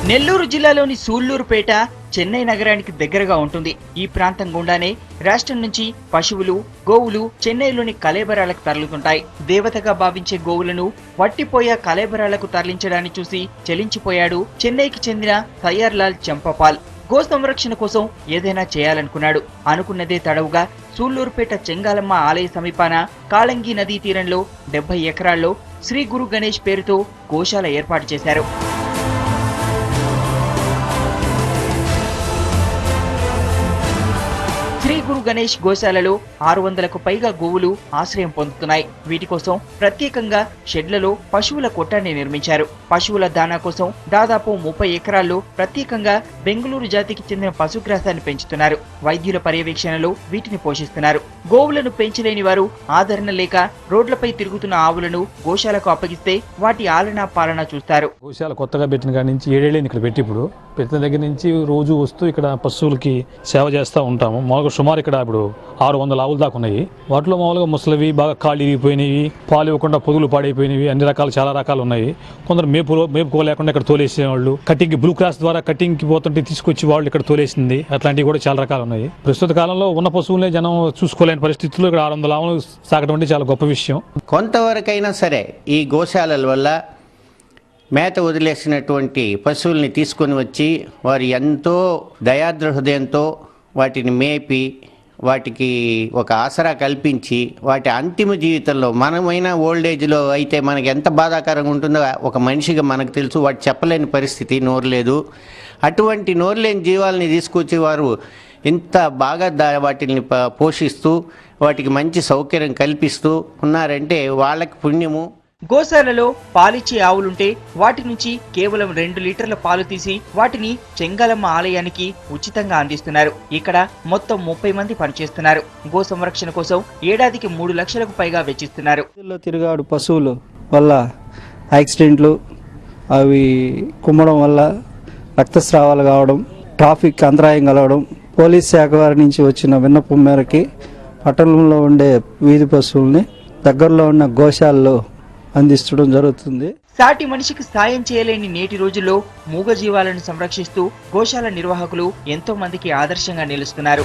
నెల్లూరు జిల్లాలోని సూళ్లూరుపేట చెన్నై నగరానికి దగ్గరగా ఉంటుంది. ఈ ప్రాంతం గుండానే రాష్ట్రం నుంచి పశువులు, గోవులు చెన్నైలోని కళేబరాలకు తరలుతుంటాయి. దేవతగా భావించే గోవులను వట్టిపోయే కళేబరాలకు తరలించడాన్ని చూసి చెలించిపోయాడు చెన్నైకి చెందిన తయ్యార్లాల్ చంపపాల్. గో సంరక్షణ కోసం ఏదైనా చేయాలనుకున్నాడు. అనుకున్నదే తడవుగా సూళ్లూరుపేట చెంగాలమ్మ ఆలయ సమీపాన కాళంగి నదీ తీరంలో 70 ఎకరాల్లో శ్రీ గురు గణేష్ పేరుతో గోశాల ఏర్పాటు చేశారు. శ్రీ గురు గణేష్ గోశాలలో 600కు పైగా గోవులు ఆశ్రయం పొందుతున్నాయి. వీటి కోసం ప్రత్యేకంగా షెడ్లలో పశువుల కొట్టాన్ని నిర్మించారు. పశువుల దానా కోసం దాదాపు 30 ఎకరాల్లో ప్రత్యేకంగా బెంగళూరు జాతికి చెందిన పశుగ్రాసాన్ని పెంచుతున్నారు. వైద్యుల పర్యవేక్షణలో వీటిని పోషిస్తున్నారు. గోవులను పెంచలేని వారు ఆదరణ లేక రోడ్లపై తిరుగుతున్న ఆవులను గోశాలకు అప్పగిస్తే వాటి ఆలనా పాలన చూస్తారు. గోశాల కొత్తగా పెట్టిన కాడి నుంచి 7 ఏళ్ళైంది ఇక్కడ పెట్టి. ఇప్పుడు పెట్టిన దగ్గర నుంచి రోజు వస్తూ ఇక్కడ పశువులకి సేవ చేస్తూ ఉంటాము. మామూలుగా సుమారు ఇక్కడ ఇప్పుడు 600 ఆవులు దాకా ఉన్నాయి. వాటిలో మామూలుగా ముసలివి, బాగా కాళ్ళు ఇరిగిపోయినవి, పాలు ఇవ్వకుండా పొదులు పాడైపోయినవి, అన్ని రకాలు చాలా రకాలు ఉన్నాయి. కొందరు మేపుకోలేకుండా ఇక్కడ తోలేసేవాళ్ళు, కటింగ్ బ్లూ క్రాస్ ద్వారా కటింగ్కి పోతుంటే తీసుకొచ్చి వాళ్ళు ఇక్కడ తోలేసింది, అట్లాంటివి కూడా చాలా రకాలు ఉన్నాయి. ప్రస్తుత కాలంలో ఉన్న పశువులనే జనం చూసుకోలేని పరిస్థితుల్లో ఇక్కడ 600 ఆవులు సాగడం అంటే చాలా గొప్ప విషయం. కొంతవరకైనా సరే ఈ గోశాలల వల్ల మేత వదిలేసినటువంటి పశువుల్ని తీసుకొని వచ్చి వారు ఎంతో దయాద్ర హృదయంతో వాటిని మేపి వాటికి ఒక ఆసరా కల్పించి వాటి అంతిమ జీవితంలో మనమైనా ఓల్డ్ ఏజ్లో అయితే మనకి ఎంత బాధాకరంగా ఉంటుందో ఒక మనిషిగా మనకు తెలుసు. వాటి చెప్పలేని పరిస్థితి, నోరు లేదు. అటువంటి నోరు లేని జీవాలని తీసుకొచ్చి వారు ఇంత బాగా వాటిని పోషిస్తూ వాటికి మంచి సౌకర్యం కల్పిస్తూ ఉన్నారంటే వాళ్ళకి పుణ్యము. గోశాలలో పాలిచ్చే ఆవులుంటే వాటి నుంచి కేవలం 2 లీటర్ల పాలు తీసి వాటిని చెంగాలమ్మ ఆలయానికి ఉచితంగా అందిస్తున్నారు. ఇక్కడ మొత్తం 30 మంది పనిచేస్తున్నారు. గో సంరక్షణ కోసం ఏడాదికి 3 లక్షలకు పైగా వెచ్చిస్తున్నారు. తిరిగాడు పశువులు వల్ల యాక్సిడెంట్లు, అవి కుమ్మడం వల్ల రక్తస్రావాలు కావడం, ట్రాఫిక్ అంతరాయం కలవడం, పోలీస్ శాఖ వారి నుంచి వచ్చిన విన్నపం మేరకి పట్టణంలో ఉండే వీధి పశువుల్ని దగ్గరలో ఉన్న గోశాలలో అందించడం జరుగుతుంది. సాటి మనిషికి సాయం చేయలేని నేటి రోజుల్లో మూగజీవాలను సంరక్షిస్తూ గోశాల నిర్వాహకులు ఎంతో మందికి ఆదర్శంగా నిలుస్తున్నారు.